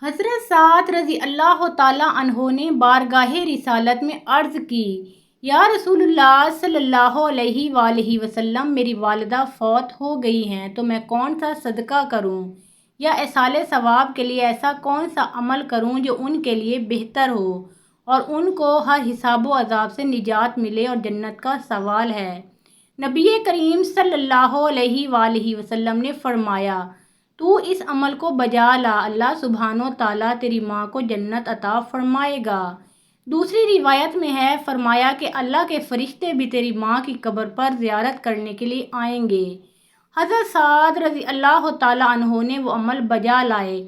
حضرت سعد رضی اللہ تعالیٰ عنہ نے بارگاہ رسالت میں عرض کی، یا رسول اللہ صلی اللہ علیہ وآلہ وسلم، میری والدہ فوت ہو گئی ہیں تو میں کون سا صدقہ کروں یا ایصال ثواب کے لیے ایسا کون سا عمل کروں جو ان کے لیے بہتر ہو اور ان کو ہر حساب و عذاب سے نجات ملے اور جنت کا سوال ہے۔ نبی کریم صلی اللہ علیہ وآلہ وسلم نے فرمایا، تو اس عمل کو بجا لا، اللہ سبحانہ و تعالیٰ تیری ماں کو جنت عطا فرمائے گا۔ دوسری روایت میں ہے، فرمایا کہ اللہ کے فرشتے بھی تیری ماں کی قبر پر زیارت کرنے کے لیے آئیں گے۔ حضرت سعد رضی اللہ تعالیٰ عنہ نے وہ عمل بجا لائے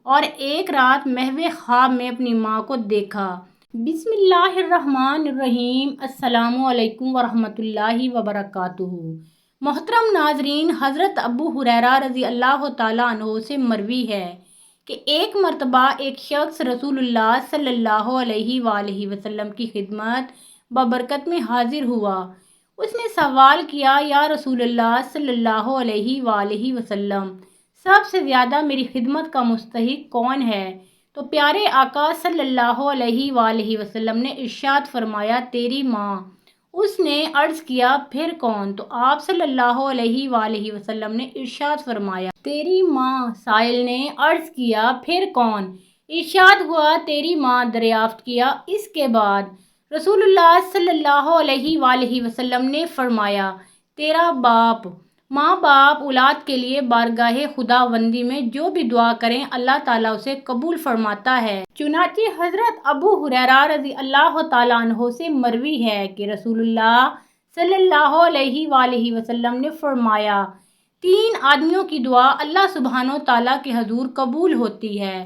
اور ایک رات محو خواب میں اپنی ماں کو دیکھا۔ بسم اللہ الرحمن الرحیم۔ السلام علیکم ورحمۃ اللہ وبرکاتہ۔ محترم ناظرین، حضرت ابو ہریرہ رضی اللہ تعالیٰ عنہ سے مروی ہے کہ ایک مرتبہ ایک شخص رسول اللہ صلی اللہ علیہ وآلہ وسلم کی خدمت ببرکت میں حاضر ہوا۔ اس نے سوال کیا، یا رسول اللہ صلی اللہ علیہ وآلہ وسلم، سب سے زیادہ میری خدمت کا مستحق کون ہے؟ تو پیارے آقا صلی اللہ علیہ وآلہ وسلم نے ارشاد فرمایا، تیری ماں۔ اس نے عرض کیا، پھر کون؟ تو آپ صلی اللہ علیہ وآلہ وسلم نے ارشاد فرمایا، تیری ماں۔ سائل نے عرض کیا، پھر کون؟ ارشاد ہوا، تیری ماں۔ دریافت کیا، اس کے بعد؟ رسول اللہ صلی اللہ علیہ وآلہ وسلم نے فرمایا، تیرا باپ۔ ماں باپ اولاد کے لیے بارگاہ خداوندی میں جو بھی دعا کریں اللہ تعالیٰ اسے قبول فرماتا ہے۔ چنانچہ حضرت ابو ہریرہ رضی اللہ تعالیٰ عنہ سے مروی ہے کہ رسول اللہ صلی اللہ علیہ وآلہ وسلم نے فرمایا، تین آدمیوں کی دعا اللہ سبحانہ تعالیٰ کے حضور قبول ہوتی ہے۔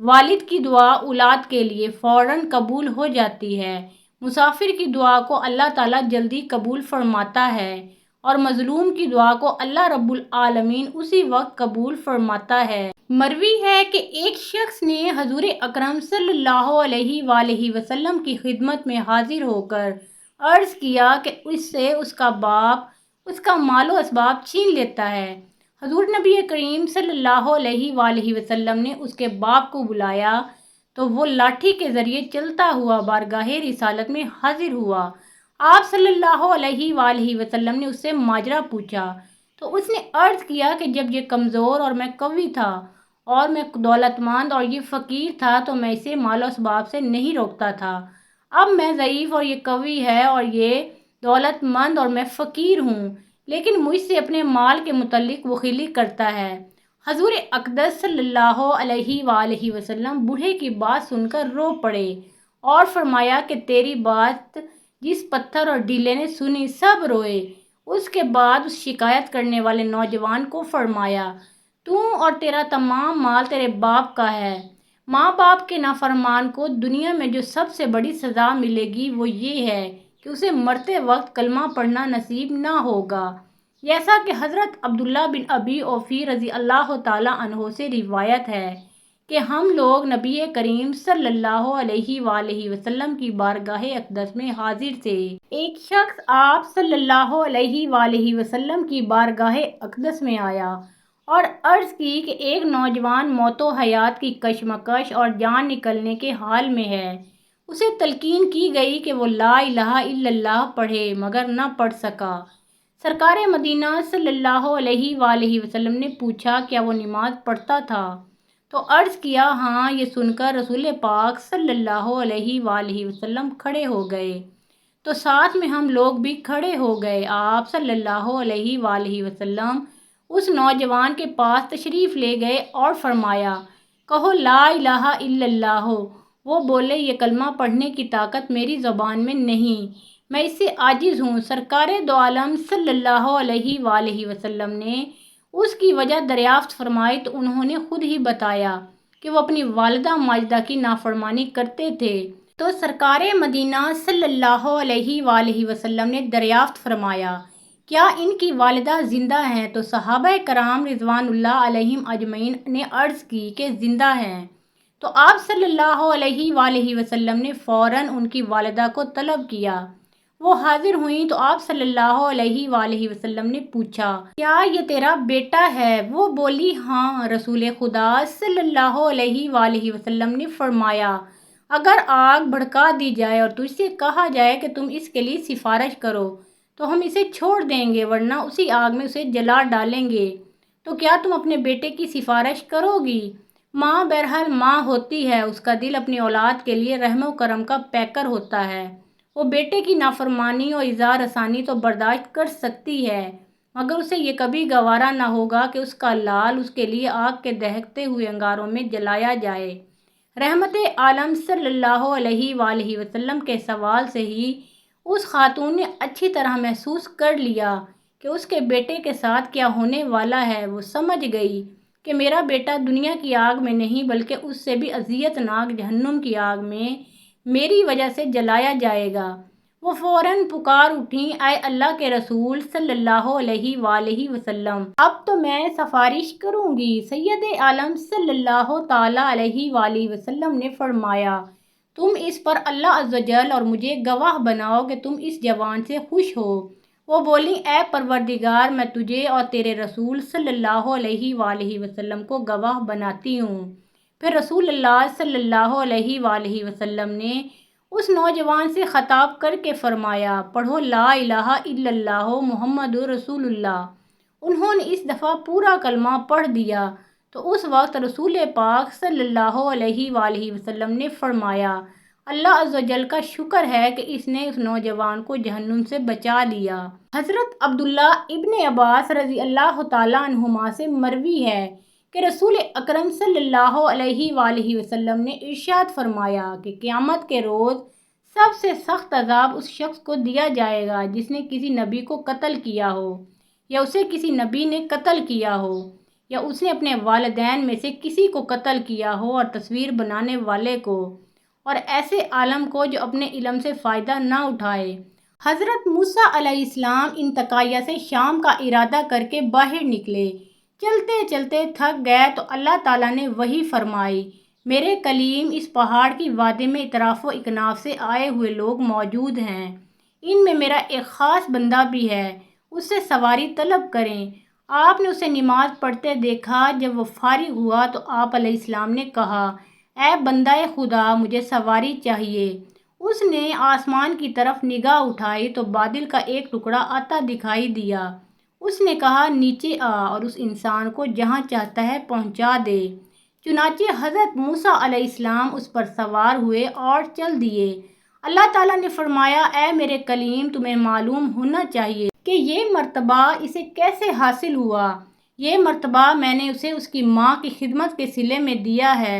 والد کی دعا اولاد کے لیے فوراً قبول ہو جاتی ہے، مسافر کی دعا کو اللہ تعالیٰ جلدی قبول فرماتا ہے، اور مظلوم کی دعا کو اللہ رب العالمین اسی وقت قبول فرماتا ہے۔ مروی ہے کہ ایک شخص نے حضور اکرم صلی اللہ علیہ وآلہ وسلم کی خدمت میں حاضر ہو کر عرض کیا کہ اس سے اس کا باپ اس کا مال و اسباب چھین لیتا ہے۔ حضور نبی کریم صلی اللہ علیہ وآلہ وسلم نے اس کے باپ کو بلایا تو وہ لاٹھی کے ذریعے چلتا ہوا بارگاہ رسالت میں حاضر ہوا۔ آپ صلی اللہ علیہ وآلہ وسلم نے اس سے ماجرا پوچھا تو اس نے عرض کیا کہ جب یہ کمزور اور میں قوی تھا اور میں دولت مند اور یہ فقیر تھا تو میں اسے مال و اسباب سے نہیں روکتا تھا۔ اب میں ضعیف اور یہ قوی ہے اور یہ دولت مند اور میں فقیر ہوں، لیکن مجھ سے اپنے مال کے متعلق بخیلی کرتا ہے۔ حضور اقدس صلی اللہ علیہ وآلہ وسلم بوڑھے کی بات سن کر رو پڑے اور فرمایا کہ تیری بات جس پتھر اور ڈیلے نے سنی سب روئے۔ اس کے بعد اس شکایت کرنے والے نوجوان کو فرمایا، تو اور تیرا تمام مال تیرے باپ کا ہے۔ ماں باپ کے نافرمان کو دنیا میں جو سب سے بڑی سزا ملے گی وہ یہ ہے کہ اسے مرتے وقت کلمہ پڑھنا نصیب نہ ہوگا، جیسا کہ حضرت عبداللہ بن ابی اوفی رضی اللہ تعالیٰ عنہ سے روایت ہے کہ ہم لوگ نبی کریم صلی اللہ علیہ وآلہ وسلم کی بارگاہ اقدس میں حاضر تھے۔ ایک شخص آپ صلی اللہ علیہ وآلہ وسلم کی بارگاہ اقدس میں آیا اور عرض کی کہ ایک نوجوان موت و حیات کی کشمکش اور جان نکلنے کے حال میں ہے۔ اسے تلقین کی گئی کہ وہ لا الہ الا اللہ پڑھے مگر نہ پڑھ سکا۔ سرکار مدینہ صلی اللہ علیہ وآلہ وسلم نے پوچھا، کیا وہ نماز پڑھتا تھا؟ تو عرض کیا، ہاں۔ یہ سن کر رسول پاک صلی اللہ علیہ وآلہ وسلم کھڑے ہو گئے تو ساتھ میں ہم لوگ بھی کھڑے ہو گئے۔ آپ صلی اللہ علیہ وآلہ وسلم اس نوجوان کے پاس تشریف لے گئے اور فرمایا، کہو لا الہ الا اللہ۔ وہ بولے، یہ کلمہ پڑھنے کی طاقت میری زبان میں نہیں، میں اس سے عاجز ہوں۔ سرکار دو عالم صلی اللہ علیہ وآلہ وسلم نے اس کی وجہ دریافت فرمائی تو انہوں نے خود ہی بتایا کہ وہ اپنی والدہ ماجدہ کی نافرمانی کرتے تھے۔ تو سرکار مدینہ صلی اللہ علیہ وآلہ وسلم نے دریافت فرمایا، کیا ان کی والدہ زندہ ہیں؟ تو صحابہ کرام رضوان اللہ علیہم اجمعین نے عرض کی کہ زندہ ہیں۔ تو آپ صلی اللہ علیہ وآلہ وسلم نے فوراً ان کی والدہ کو طلب کیا۔ وہ حاضر ہوئیں تو آپ صلی اللہ علیہ وآلہ وسلم نے پوچھا، کیا یہ تیرا بیٹا ہے؟ وہ بولی، ہاں۔ رسول خدا صلی اللہ علیہ وآلہ وسلم نے فرمایا، اگر آگ بھڑکا دی جائے اور تجھ سے کہا جائے کہ تم اس کے لیے سفارش کرو تو ہم اسے چھوڑ دیں گے، ورنہ اسی آگ میں اسے جلا ڈالیں گے، تو کیا تم اپنے بیٹے کی سفارش کرو گی؟ ماں بہرحال ماں ہوتی ہے، اس کا دل اپنی اولاد کے لیے رحم و کرم کا پیکر ہوتا ہے۔ وہ بیٹے کی نافرمانی اور ایذا رسانی تو برداشت کر سکتی ہے، مگر اسے یہ کبھی گوارا نہ ہوگا کہ اس کا لال اس کے لیے آگ کے دہکتے ہوئے انگاروں میں جلایا جائے۔ رحمت عالم صلی اللہ علیہ وآلہ وسلم کے سوال سے ہی اس خاتون نے اچھی طرح محسوس کر لیا کہ اس کے بیٹے کے ساتھ کیا ہونے والا ہے۔ وہ سمجھ گئی کہ میرا بیٹا دنیا کی آگ میں نہیں بلکہ اس سے بھی اذیت ناک جہنم کی آگ میں میری وجہ سے جلایا جائے گا۔ وہ فوراً پکار اٹھیں، اے اللہ کے رسول صلی اللہ علیہ وآلہ وسلم، اب تو میں سفارش کروں گی۔ سید عالم صلی اللہ تعالیٰ علیہ وآلہ وسلم نے فرمایا، تم اس پر اللہ عز و جل اور مجھے گواہ بناؤ کہ تم اس جوان سے خوش ہو۔ وہ بولی، اے پروردگار، میں تجھے اور تیرے رسول صلی اللہ علیہ وآلہ وسلم کو گواہ بناتی ہوں۔ پھر رسول اللہ صلی اللہ علیہ وآلہ وسلم نے اس نوجوان سے خطاب کر کے فرمایا، پڑھو لا الہ الا اللہ محمد رسول اللہ۔ انہوں نے اس دفعہ پورا کلمہ پڑھ دیا تو اس وقت رسول پاک صلی اللہ علیہ وآلہ وسلم نے فرمایا، اللہ عز و جل کا شکر ہے کہ اس نے اس نوجوان کو جہنم سے بچا لیا۔ حضرت عبداللہ ابن عباس رضی اللہ تعالیٰ عنہما سے مروی ہے کہ رسول اکرم صلی اللہ علیہ وآلہ وسلم نے ارشاد فرمایا کہ قیامت کے روز سب سے سخت عذاب اس شخص کو دیا جائے گا جس نے کسی نبی کو قتل کیا ہو، یا اسے کسی نبی نے قتل کیا ہو، یا اس نے اپنے والدین میں سے کسی کو قتل کیا ہو، اور تصویر بنانے والے کو، اور ایسے عالم کو جو اپنے علم سے فائدہ نہ اٹھائے۔ حضرت موسیٰ علیہ السلام انتقائیہ سے شام کا ارادہ کر کے باہر نکلے، چلتے چلتے تھک گئے تو اللہ تعالیٰ نے وحی فرمائی، میرے کلیم، اس پہاڑ کی وادی میں اطراف و اکناف سے آئے ہوئے لوگ موجود ہیں، ان میں میرا ایک خاص بندہ بھی ہے، اس سے سواری طلب کریں۔ آپ نے اسے نماز پڑھتے دیکھا۔ جب وہ فارغ ہوا تو آپ علیہ السلام نے کہا، اے بندہ خدا، مجھے سواری چاہیے۔ اس نے آسمان کی طرف نگاہ اٹھائی تو بادل کا ایک ٹکڑا آتا دکھائی دیا۔ اس نے کہا، نیچے آ اور اس انسان کو جہاں چاہتا ہے پہنچا دے۔ چنانچہ حضرت موسیٰ علیہ السلام اس پر سوار ہوئے اور چل دیے۔ اللہ تعالیٰ نے فرمایا، اے میرے کلیم، تمہیں معلوم ہونا چاہیے کہ یہ مرتبہ اسے کیسے حاصل ہوا۔ یہ مرتبہ میں نے اسے اس کی ماں کی خدمت کے صلے میں دیا ہے۔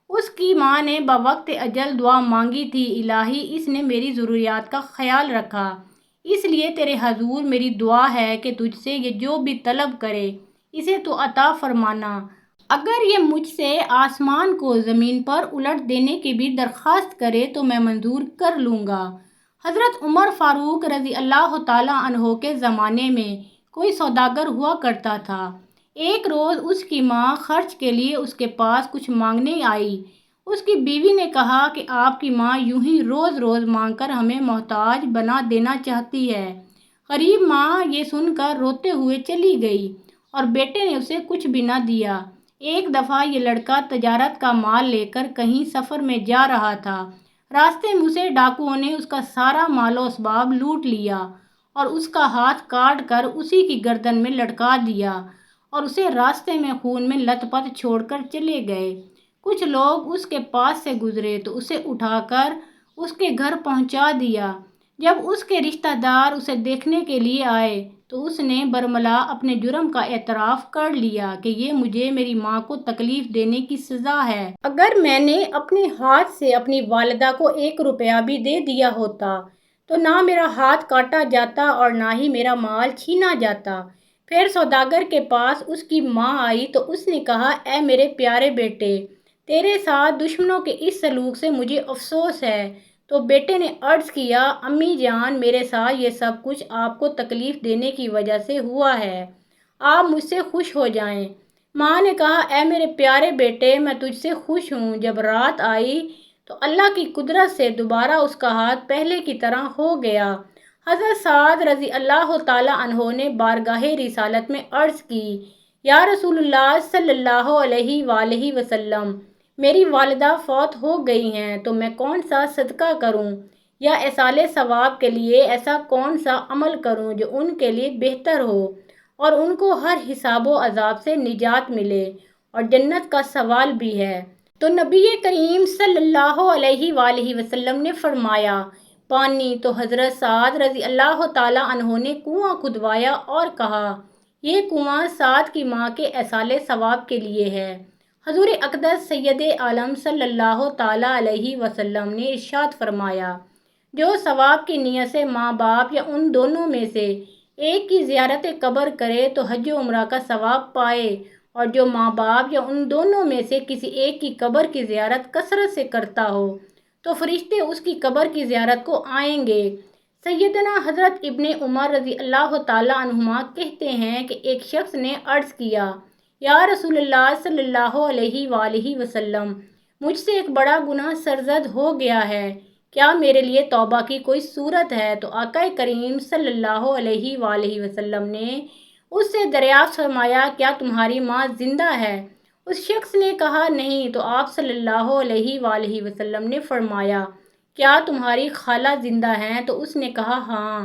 اس کی ماں نے بوقت اجل دعا مانگی تھی، الہی اس نے میری ضروریات کا خیال رکھا، اس لیے تیرے حضور میری دعا ہے کہ تجھ سے یہ جو بھی طلب کرے اسے تو عطا فرمانا۔ اگر یہ مجھ سے آسمان کو زمین پر الٹ دینے کی بھی درخواست کرے تو میں منظور کر لوں گا۔ حضرت عمر فاروق رضی اللہ تعالیٰ عنہ کے زمانے میں کوئی سوداگر ہوا کرتا تھا۔ ایک روز اس کی ماں خرچ کے لیے اس کے پاس کچھ مانگنے آئی۔ اس کی بیوی نے کہا کہ آپ کی ماں یوں ہی روز روز مانگ کر ہمیں محتاج بنا دینا چاہتی ہے۔ غریب ماں یہ سن کر روتے ہوئے چلی گئی اور بیٹے نے اسے کچھ بھی نہ دیا۔ ایک دفعہ یہ لڑکا تجارت کا مال لے کر کہیں سفر میں جا رہا تھا۔ راستے میں اسے ڈاکوؤں نے اس کا سارا مال و اسباب لوٹ لیا اور اس کا ہاتھ کاٹ کر اسی کی گردن میں لٹکا دیا اور اسے راستے میں خون میں لت پت چھوڑ کر چلے گئے۔ کچھ لوگ اس کے پاس سے گزرے تو اسے اٹھا کر اس کے گھر پہنچا دیا۔ جب اس کے رشتہ دار اسے دیکھنے کے لیے آئے تو اس نے برملا اپنے جرم کا اعتراف کر لیا کہ یہ مجھے میری ماں کو تکلیف دینے کی سزا ہے۔ اگر میں نے اپنے ہاتھ سے اپنی والدہ کو 1 روپیہ بھی دے دیا ہوتا تو نہ میرا ہاتھ کاٹا جاتا اور نہ ہی میرا مال چھینا جاتا۔ پھر سوداگر کے پاس اس کی ماں آئی تو اس نے کہا، اے میرے پیارے بیٹے، تیرے ساتھ دشمنوں کے اس سلوک سے مجھے افسوس ہے۔ تو بیٹے نے عرض کیا، امی جان، میرے ساتھ یہ سب کچھ آپ کو تکلیف دینے کی وجہ سے ہوا ہے، آپ مجھ سے خوش ہو جائیں۔ ماں نے کہا، اے میرے پیارے بیٹے، میں تجھ سے خوش ہوں۔ جب رات آئی تو اللہ کی قدرت سے دوبارہ اس کا ہاتھ پہلے کی طرح ہو گیا حضرت سعد رضی اللہ تعالیٰ عنہ نے بارگاہ رسالت میں عرض کی، یا رسول اللہ صلی اللہ علیہ وآلہ وسلم، میری والدہ فوت ہو گئی ہیں تو میں کون سا صدقہ کروں یا ایصال ثواب کے لیے ایسا کون سا عمل کروں جو ان کے لیے بہتر ہو اور ان کو ہر حساب و عذاب سے نجات ملے اور جنت کا سوال بھی ہے؟ تو نبی کریم صلی اللہ علیہ وآلہ وسلم نے فرمایا، پانی۔ تو حضرت سعد رضی اللہ تعالیٰ عنہ نے کنواں کھدوایا اور کہا، یہ کنواں سعد کی ماں کے ایصال ثواب کے لیے ہے۔ حضور اقدس سید عالم صلی اللہ تعالیٰ علیہ وسلم نے ارشاد فرمایا، جو ثواب کی نیت سے ماں باپ یا ان دونوں میں سے ایک کی زیارت قبر کرے تو حج و عمرہ کا ثواب پائے، اور جو ماں باپ یا ان دونوں میں سے کسی ایک کی قبر کی زیارت کثرت سے کرتا ہو تو فرشتے اس کی قبر کی زیارت کو آئیں گے۔ سیدنا حضرت ابن عمر رضی اللہ تعالیٰ عنہما کہتے ہیں کہ ایک شخص نے عرض کیا، یا رسول اللہ صلی اللہ علیہ وآلہ وسلم، مجھ سے ایک بڑا گناہ سرزد ہو گیا ہے، کیا میرے لیے توبہ کی کوئی صورت ہے؟ تو آقا کریم صلی اللہ علیہ وآلہ وسلم نے اس سے دریافت فرمایا، کیا تمہاری ماں زندہ ہے؟ اس شخص نے کہا، نہیں۔ تو آپ صلی اللہ علیہ وآلہ وسلم نے فرمایا، کیا تمہاری خالہ زندہ ہیں؟ تو اس نے کہا، ہاں۔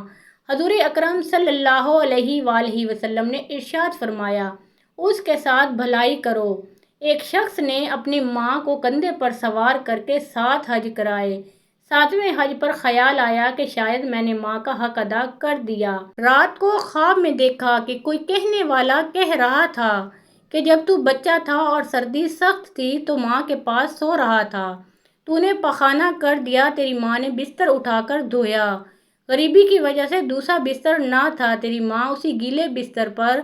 حضور اکرم صلی اللہ علیہ وآلہ وسلم نے ارشاد فرمایا، اس کے ساتھ بھلائی کرو۔ ایک شخص نے اپنی ماں کو کندھے پر سوار کر کے 7 حج کرائے۔ 7ویں حج پر خیال آیا کہ شاید میں نے ماں کا حق ادا کر دیا۔ رات کو خواب میں دیکھا کہ کوئی کہنے والا کہہ رہا تھا کہ جب تو بچہ تھا اور سردی سخت تھی تو ماں کے پاس سو رہا تھا، تو نے پخانہ کر دیا، تیری ماں نے بستر اٹھا کر دھویا، غریبی کی وجہ سے دوسرا بستر نہ تھا، تیری ماں اسی گیلے بستر پر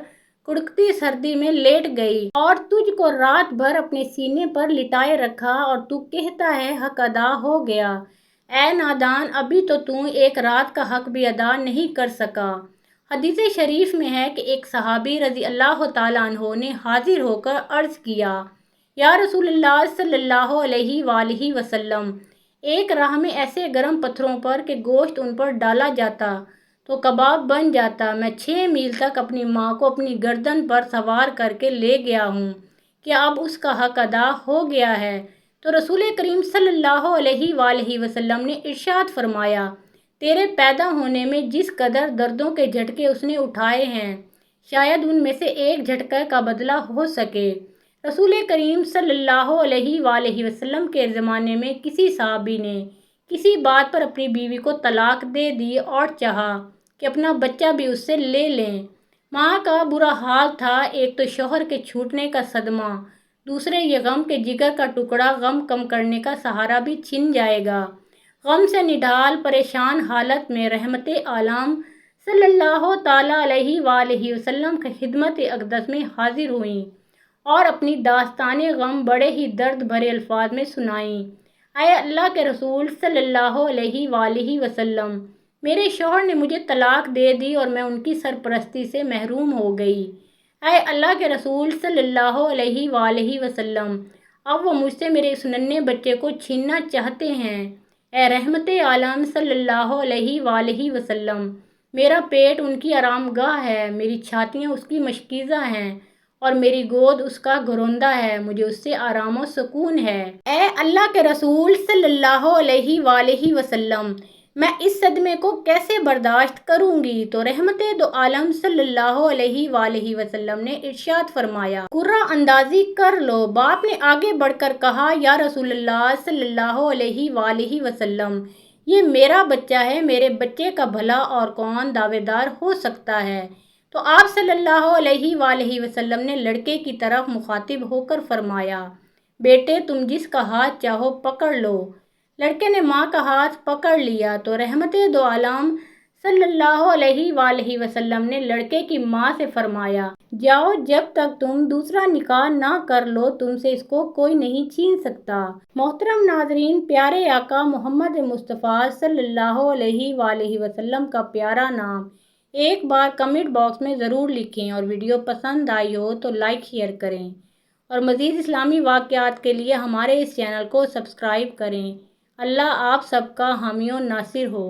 کڑکتی سردی میں لیٹ گئی اور تجھ کو رات بھر اپنے سینے پر لٹائے رکھا اور تو کہتا ہے حق ادا ہو گیا۔ اے نادان، ابھی تو ایک رات کا حق بھی ادا نہیں کر سکا۔ حدیث شریف میں ہے کہ ایک صحابی رضی اللہ تعالیٰ عنہ نے حاضر ہو کر عرض کیا، یا رسول اللہ صلی اللہ علیہ وآلہ وسلم، ایک راہ میں ایسے گرم پتھروں پر کہ گوشت ان پر ڈالا جاتا تو کباب بن جاتا، میں 6 میل تک اپنی ماں کو اپنی گردن پر سوار کر کے لے گیا ہوں، کیا اب اس کا حق ادا ہو گیا ہے؟ تو رسول کریم صلی اللہ علیہ وآلہ وسلم نے ارشاد فرمایا، تیرے پیدا ہونے میں جس قدر دردوں کے جھٹکے اس نے اٹھائے ہیں، شاید ان میں سے ایک جھٹکے کا بدلہ ہو سکے۔ رسول کریم صلی اللہ علیہ وآلہ وسلم کے زمانے میں کسی صحابی نے کسی بات پر اپنی بیوی کو طلاق دے دی اور چاہا کہ اپنا بچہ بھی اس سے لے لیں۔ ماں کا برا حال تھا، ایک تو شوہر کے چھوٹنے کا صدمہ، دوسرے یہ غم کہ جگر کا ٹکڑا غم کم کرنے کا سہارا بھی چھن جائے گا۔ غم سے نڈھال پریشان حالت میں رحمت عالم صلی اللہ تعالیٰ علیہ وآلہ وسلم کی خدمت اقدس میں حاضر ہوئیں اور اپنی داستان غم بڑے ہی درد بھرے الفاظ میں سنائیں۔ اے اللہ کے رسول صلی اللہ علیہ وآلہ وسلم، میرے شوہر نے مجھے طلاق دے دی اور میں ان کی سرپرستی سے محروم ہو گئی۔ اے اللہ کے رسول صلی اللہ علیہ وآلہ وسلم، اب وہ مجھ سے میرے اس ننھے بچے کو چھیننا چاہتے ہیں۔ اے رحمت عالم صلی اللہ علیہ وآلہ وسلم، میرا پیٹ ان کی آرام گاہ ہے، میری چھاتیاں اس کی مشکیزہ ہیں اور میری گود اس کا گھروندہ ہے، مجھے اس سے آرام و سکون ہے۔ اے اللہ کے رسول صلی اللہ علیہ وآلہ وسلم، میں اس صدمے کو کیسے برداشت کروں گی؟ تو رحمت دو عالم صلی اللہ علیہ وآلہ وسلم نے ارشاد فرمایا، قرہ اندازی کر لو۔ باپ نے آگے بڑھ کر کہا، یا رسول اللہ صلی اللہ علیہ وآلہ وسلم، یہ میرا بچہ ہے، میرے بچے کا بھلا اور کون دعوے دار ہو سکتا ہے؟ تو آپ صلی اللہ علیہ وآلہ وسلم نے لڑکے کی طرف مخاطب ہو کر فرمایا، بیٹے تم جس کا ہاتھ چاہو پکڑ لو۔ لڑکے نے ماں کا ہاتھ پکڑ لیا تو رحمت دو عالم صلی اللہ علیہ وآلہ وسلم نے لڑکے کی ماں سے فرمایا، جاؤ، جب تک تم دوسرا نکاح نہ کر لو تم سے اس کو کوئی نہیں چھین سکتا۔ محترم ناظرین، پیارے آقا محمد مصطفیٰ صلی اللہ علیہ وآلہ وسلم کا پیارا نام ایک بار کمنٹ باکس میں ضرور لکھیں، اور ویڈیو پسند آئی ہو تو لائک شیئر کریں، اور مزید اسلامی واقعات کے لیے ہمارے اس چینل کو سبسکرائب کریں۔ اللہ آپ سب کا حامی و ناصر ہو۔